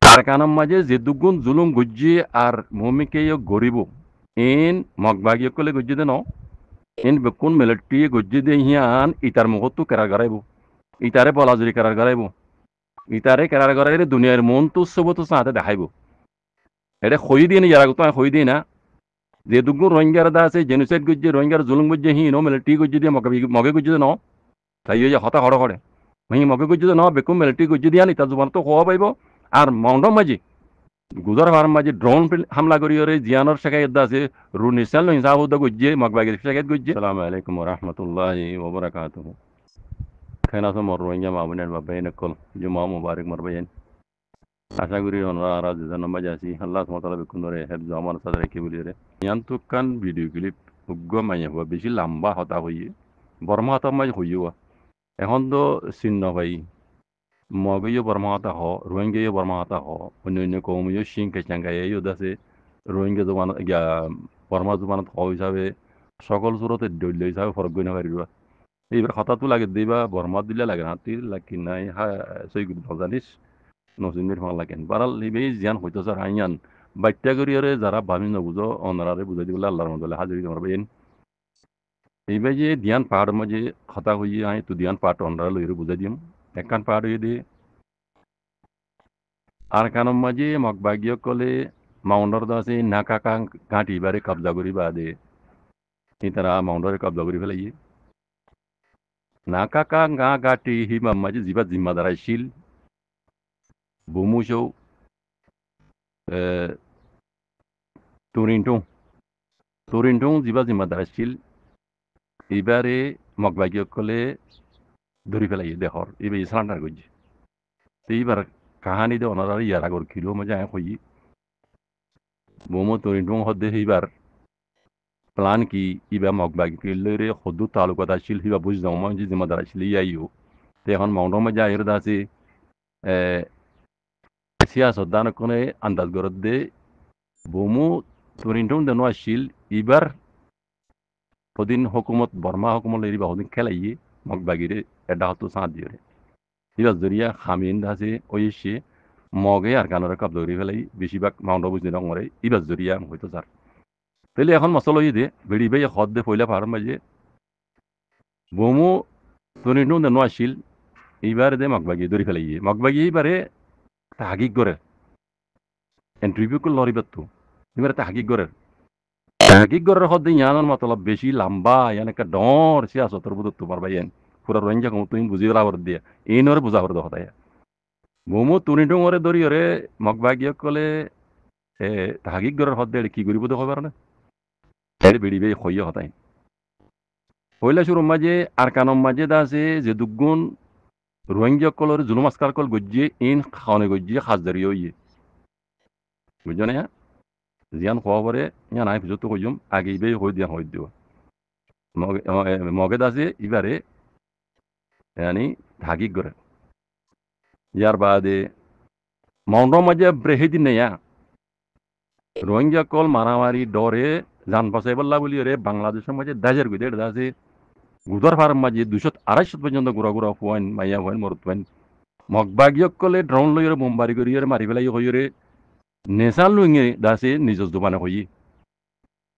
কারখানার মাঝে যে দুগুণ জুলুম গুজ্জি আর ভূমিকে গরিব ইন মগবাগিয়ে কলে গুজ্জি দে ন ইন বেকুন মিলিটারি গুজ্জি দে হিয়ান ইতার মুহূর্ত কেরার গড়াইব ইতারে বলাজুরি কেরার গড়াইব ইতারে কেরার গড়াইলে দুনিয়ার মন তো সব তো সাথে দেখাইব এটা খই দিয়ে নি যারা তো খই দিয়ে না যে দুগুণ রোহিঙ্গার দা আছে জেনোসাইড গুজ্জি রোহিঙ্গার জুলুম গুজ্জি হি নো মিলিটারি গুজ্জি দিয়ে মগে গুজ্জি দে ন তাই যে হতা হড় করে মগে গুজ্জি দে ন বেকুন মিলিটারি গুজ্জি দিয়া ইতার জুবান তো হওয়া পাইব আর মাউন্ডম মাঝি গুজর ফার্ম মাঝে ড্রোন হামলা করিওরে জিয়ানোর শেখায়ত আছে রু নিসাল নো হিসাব উদ্যোগ গুজ্জে মগবাগের শেখায়ত গুজ্জে আসসালামু আলাইকুম ওয়া রাহমাতুল্লাহি ওয়া বারাকাতুহু খানা তো মর রোহিঙ্গা মাবুনের বাবাই নকল জুমা মুবারক মরবাইন আশা করি ওনারা আর যেন মাঝে আছি আল্লাহ সুবহানাহু ওয়া তাআলা বেকুন রে হেফজ আমার সাথে রেখে বলি রে ইয়ান তো কান ভিডিও ক্লিপ উগ্গ মাইয়া হওয়া বেশি লম্বা হতা হইয়ে বর্মা হতা মাঝে হইয়া এখন তো চিহ্ন ভাই মগেও বর্মাতা হ রোহিঙ্গেও বর্মাতা হ অন্য কৌমিও সিংকে চাঙ্গাইও দাসে রোহিঙ্গা জবান ইয়া বর্মা জবানত হ হিসাবে সকল সুরতে দৈল্য হিসাবে ফরক গই না পারিবা এইবার হঠাৎ লাগে দিবা বর্মা দিলে লাগে না তি লাগি নাই হা সৈগুদ জানিস নসিমের ফাং লাগেন বারাল লিবে জিয়ান হইতো স্যার আইয়ান বাচ্চা করিয়ারে যারা ভাবি নবুঝো অনারারে বুঝাই দিবলে আল্লাহর মধ্যে হাজির তোমার বেন এইবার যে ধ্যান পাহাড় মাঝে হতা হইয়ে আই তো ধ্যান পাহাড় অনারা লইরে বুঝাই দিম একখান পাহাড় হইয়ে দিয়ে আর কানম মাঝে মগবাগীয় কলে মাউন্ডর দাসে নাকা কাং ঘাঁটি বারে কবজা করি বাদে তারা মাউন্ডরে কবজা করি ফেলাইয়ে নাকা কাং গা ঘাটি হিমাম মাঝে জিবা জিম্মাদার আইছিল বুমুসৌ তুরিনটুং তুরিনটুং জিবা জিম্মাদার আইছিল এবারে মগবাগীয় কলে ধরি ফেলাইয়ে দেহর এবার ইসলান্ডার করছে এইবার কাহানি দে ওনারা ইয়ার আগর কিলো মজা কই বুমু তুরিনটুং হদ্দে এইবার প্লান কি ইবা মগবাগী কিলরে হদ্দু তালুকাত আসছিল হিবা বুঝ যাও মানে জিম্মাদার আসছিল ইয়াইও তো এখন মাউন্টর মধ্যে আইর আছে সিয়াসত দান কোনে আন্দাজ গরত দে বুমু তুরিনটুং দেনো আসছিল ইবার হদিন হুকুমত বর্মা হুকুমত এরিবা হদিন খেলাইয়ে মগবাগিরে এডা হতো সাঁত দিয়ে ইবা জরিয়া খামিন আছে ওইসে মগে আর কানরে কবজা করি ফেলাই বেশিরভাগ মাউন্টর বুঝতে নমরে ইবা জরিয়া হয়তো স্যার তাহলে এখন মশলা ইয়ে দে বেড়ি বেয়ে হদ দে পয়লা ফার্ম বাজে বমু তুরিনটুং দেনো আসছিল এইবার দে মগবাগি ধরি ফেলাইয়ে মগবাগি এইবারে তাহাকিক করে ইন্টারভিউ করল লরিবার তো এবারে তাহাকিক করে তাহাকিক করার হদ্দে ইয়ানোর মতলব বেশি লম্বা ইয়ান একটা ডর সিয়াসতর বুঝত তোমার ভাইয়েন পুরা রোহিঙ্গা কম তুমি বুঝি লাভ দিয়ে এই নরে বুঝা করে দেখা দেয় বমু তুরিনটুং ওরে ধরি ওরে মগবাগিয়ে কলে তাহাকিক করার হদ্দে কি করিব দেখা পারে না এর বেড়ি বেয়ে হইয়া হতাই পয়লা শুরুর মাঝে আর কানম মাঝে আছে যে দুগুণ রোহিঙ্গা কলর জুলুম আসকার কল গজ্জে ইন খাওয়ানে গজ্জে খাজদারি হইয়ে বুঝছো না জিয়ান খোয়া পরে ইয়া নাই পুজো তো কইম আগে ইবে হই দিয়া হই দিও মগে আছে ইবারে ইয়ানি ধাগিক করে ইয়ার বাদে মাউন্টর মাঝে ব্রেহে দিন নেয়া রোহিঙ্গা কল মারামারি ডরে জান বাসাই বললা বলি রে বাংলাদেশের মাঝে দাজের গুদের আছে গুদর ফার্ম মাঝে 200-250 পর্যন্ত ঘুরা ঘুরা ফুয়াইন মাইয়া ফুয়াইন মরত ফুয়াইন মগবাগিয়ক কলে ড্রোন লইরে বোমবারি করিয়ে মারি ফেলাই হইরে নেশাল লুইঙে দাসে নিজের জোবানে হই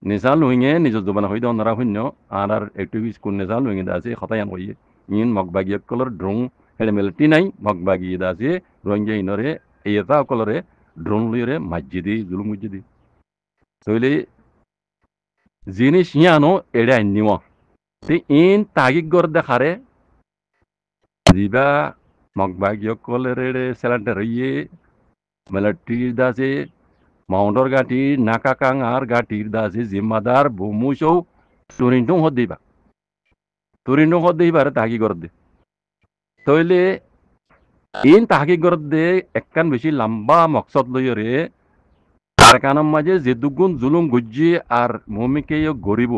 নেশাল লুইঙে নিজের জোবানে হই দনারা শূন্য আর এক্টিভিস্ট কোন নেশাল লুইঙে দাসে হতায়ান হই ইন মগবাগিয়ক কলর ড্রোন হেলে মেলটি নাই মগবাগি দাসে রোহিঙ্গা ইনরে এটা কলরে ড্রোন লইরে মসজিদি জুলুম মসজিদি তইলে জিনিস ইয়ানো এড়ে আনিও তে ইন তাগিক গর দেখারে দিবা মগবাগিয়ক কলরে সেলান্টার হইয়ে মিলিটারির দাসে মাউন্টর গাঁটি নাকা কাং আর গাঁটির দাসে জিম্মাদার বুমুসৌ তুরিনটুং হদ দিবা তুরিনটুং হদ দিবারে তাহাকি গর দে তইলে ইন তাহাকি গর দে একখান বেশি লম্বা মকসদ লইরে কারখানার মাঝে যে দুগুণ জুলুম গুজ্জি আর ভূমিকে গরিব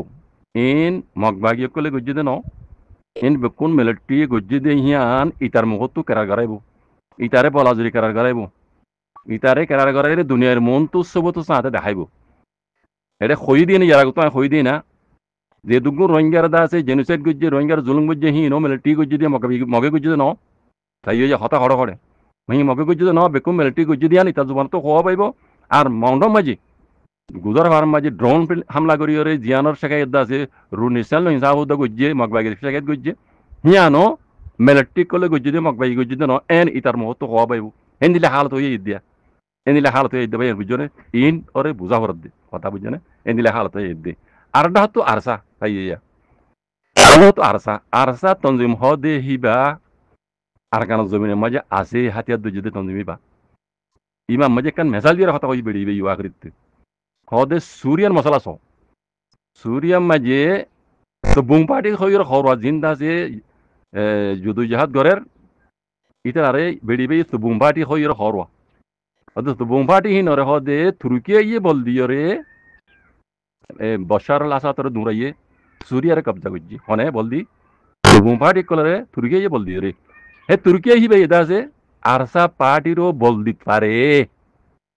ইন মগবাগিয়ে কলে গুজ্জি দে ন ইন বেকুন মিলিটারি গুজ্জি দে হিয়ান ইতার মুহূর্ত কেরার গড়াইব ইতারে বলাজুরি কেরার গড়াইব ইতারে কেরার গড়াইলে দুনিয়ার মন তো সব তো সাথে দেখাইব এটা খই দিয়ে নি যারা তো খই দিয়ে না যে দুগুণ রোহিঙ্গার দা আছে জেনোসাইড গুজ্জি রোহিঙ্গার জুলুম গুজ্জি হি নো মিলিটারি গুজ্জি দিয়ে মগে গুজ্জি দে ন তাই যে হতা হড় করে মাহি মগে গজ্জি ন বেকুম মিলিটারি গজ্জি দিয়া নি তা জুবান তো হওয়া পাইব আর মাউন্টন মাঝি গুজর ফার্ম মাঝি ড্রোন হামলা করি ওরে জিয়ানোর শেখাই আছে রুনিসাল হিসাব উদ্যোগ গজ্জি মগবাগি শেখাই গজ্জি হিয়ানো মিলিটারি কলে গজ্জি দিয়ে মগবাগি গজ্জি ন এন ইতার মহত্ব হওয়া পাইব হেন দিলে হালত হয়ে দিয়া এন দিলে হালত হয়ে দেবে বুঝনে ইন ওরে বুঝা ভরত দে কথা বুঝনে এন দিলে হালত হয়ে দে আরটা হতো আরসা তাই ইয়া তো আরসা আরসা তঞ্জিম হ দে হিবা আর কারণ জমিনের মাঝে আছে হাতিয়ার দুই তঞ্জিমি বা ইমাম মাঝে কান মেসাল দিয়ে কথা কই বেড়ি ইউ আকৃতি হদে সুরিয়ান মশলা স সুরিয়ান মাঝে তো বুম পার্টি হইর হরওয়া জিন্দা আছে যদু জাহাদ গরের ইতার আরে বেড়ি বেই তো বুম পার্টি হইর হরওয়া হদে তো বুম পার্টি হিনরে হদে তুর্কিয়ে ইয়ে বল দিয়রে বশার আল আসাদ দূরাইয়ে সুরিয়ারে কবজা করছি হনে বল দি তো বুম পার্টি কলরে তুর্কিয়ে ইয়ে বল দিয়রে হে তুর্কিয়ে হিবে এটা আছে আরসা পার্টিরও বল দিত পারে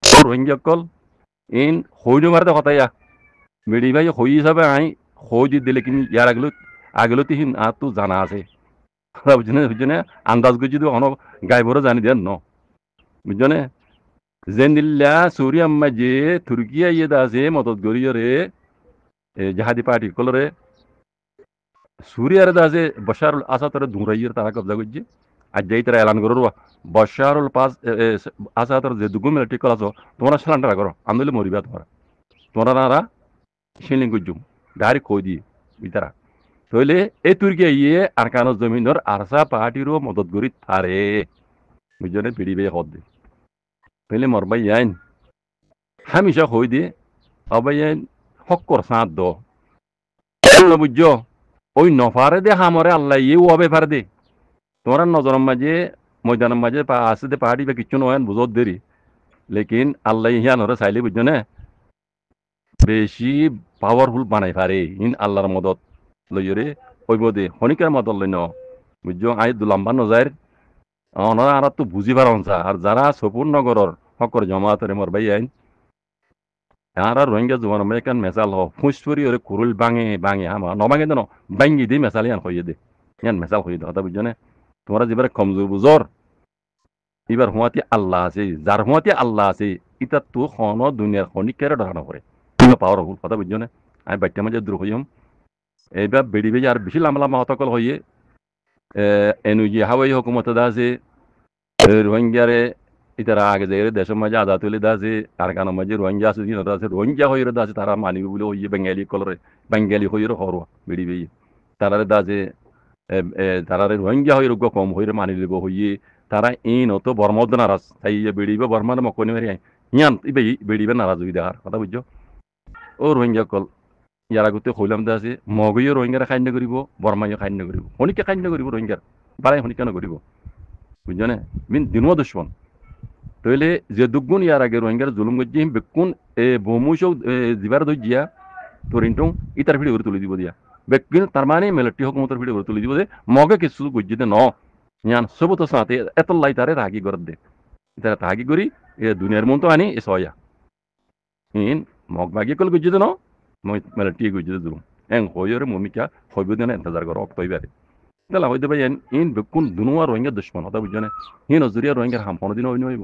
রোহিঙ্গা কল ইন হইনো মারতে কথাইয়া মেডি ভাই হই হিসাবে আই হই দিলে কিন্তু ইয়ার আগলো তিন আর তো জানা আছে বুঝছনে আন্দাজ করছি তো অন গাইবরও জানি দেন ন বুঝছনে যেন দিল্লা সুরিয়া মাঝে তুর্কিয়া ইয়ে আছে মদত গরিয়রে জাহাদি পার্টি কলরে সুরিয়ার আছে বশারুল আসাদরে ধুরাইয়ের তারা কবজা করছে আর যেই তারা এলান করো বশারুল পাস আসাদর যে দুগুন মিলিটারি কল আছো তোমরা সালান্ডারা করো আন্দোলন মরিবা তোমরা নারা শিলিং গুজুম ডাইরেক্ট কই দিয়ে বিতারা তাহলে এই তুর্কিয়া ইয়ে আর কানো জমিনের আরসা পার্টিরও মদত করি তারে বুঝনে পিড়ি বে হদ দে তাহলে মরবাই আইন হামিশা হই দিয়ে অবাই আইন হক্কর সাঁত দ বুঝছ ওই নফারে দে হামরে আল্লাহ ইয়ে ওবে ফার দে তোমরা নজরের মাঝে ময়দানের মাঝে আছে দে পাহাড়ি বা কিছু নয় বুঝত দেরি লেকিন আল্লাহ ইহা নরে চাইলে বুঝছো না বেশি পাওয়ারফুল বানাই পারে ইন আল্লাহর মদত লইরে হইব দে শনিকার মদত লই ন বুঝছো আই দুলাম্বা নজার অনরা আর তো বুঝি পার আর যারা সপুর নগরের হকর জমাতরে মর ভাই আইন আর রোহিঙ্গা জোয়ান মেকান মেসাল হ ফুসফুরি ওরে কুরুল বাঙে বাঙে আমা নবাঙে দেন বাঙ্গি দি মেসাল ইয়ান হইয়ে দে ইয়ান মেসাল হইয়ে দে কথা বুঝছো না তোমরা যেবারে কমজোর বুঝর এবার হুয়াতি আল্লাহ আছে যার হুয়াতি আল্লাহ আছে ইটা তো খন দুনিয়ার খনিকেরে ধরা নকরে তুমি পাওয়ারফুল কথা বুঝছো না আমি বাচ্চা মাঝে দ্রুহ হইম এইবার বেড়ি বেজে আর বেশি লাম্বা লাম্বা হতকল হইয়ে এনুজি হাওয়াই হুকুমত আছে রোহিঙ্গারে ইতারা আগে যে দেশের মাঝে আদা তুলে দাসে আর কারণ মাঝে রোহিঙ্গা আছে আছে রোহিঙ্গা হইরে দাসে তারা মানিব বলে হইয়ে বেঙ্গালি কলরে বেঙ্গালি হইরে হরওয়া বেড়ি বেয়ে তারারে দাসে তারারে রোহিঙ্গা হইরে কম হইরে মানি লিব হইয়ে তারা ইন অত বর্মদ নারাজ তাই বেড়িবে বর্মার মকনি মারি ইয়ান ইবে বেড়িবে নারাজ হই দেখার কথা বুঝছো ও রোহিঙ্গা কল ইয়ার আগতে হইলাম দাসে মগইও রোহিঙ্গারা খাদ্য করিব বর্মাইও খাদ্য করিব শনিকে খাদ্য করিব রোহিঙ্গার বারাই শনিকে নকরিব বুঝছো না মিন দিনও দুশ্মন তাহলে যে দুগুণ ইয়ার আগে রোহিঙ্গার জুলুম করছি বেকুন বমুসও জিবার দইয়া তোরিনটং ইতার ভিডিও করে তুলে দিব দিয়া বেকুন তার মানে মিলিটারি হকুমতের ভিডিও করে তুলে দিব যে মগে কিছু গজ্জিতে ন ইয়ান সবুত সাথে এত লাই তারে রাগি করে দে তারা রাগি করি এ দুনিয়ার মন তো আনি এ সয়া ইন মগ বাগি কল গজ্জিতে ন মিলিটারি গজ্জিতে জুলুম এং হইরে মমিকা হইব দেন ইন্তজার কর অক্ত হইবারে তাহলে হইতে ভাই ইন বেকুন দুনুয়া রোহিঙ্গা দুশ্মন হতা বুঝনে হিন নজরিয়া রোহিঙ্গার হাম কোনোদিন হইনি হইব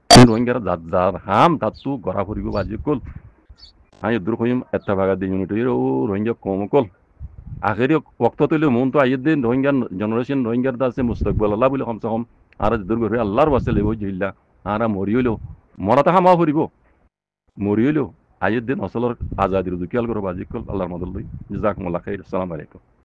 রোহিঙ্গার যার হাম তাতু গড়া ফুরিব বাজি কল আমি দূর কইম একটা ভাগা দিন ইউনিট ও রোহিঙ্গা কম কল আখেরি ওক্ত তৈলে মন তো আইয়ের দিন রোহিঙ্গার জেনারেশন রোহিঙ্গার আছে মুস্তকবল আল্লাহ বলে কমসে কম আর দূর করে আল্লাহর বাসে লেব জিল্লা আর মরি হইলেও মরাতে হামা ফুরিব মরি হইলেও আইয়ের দিন অসলর আজাদির দুকিয়াল করো বাজি কল আল্লাহর মদল লই জাজাকুমুল্লাহ খাইর আসসালামু আলাইকুম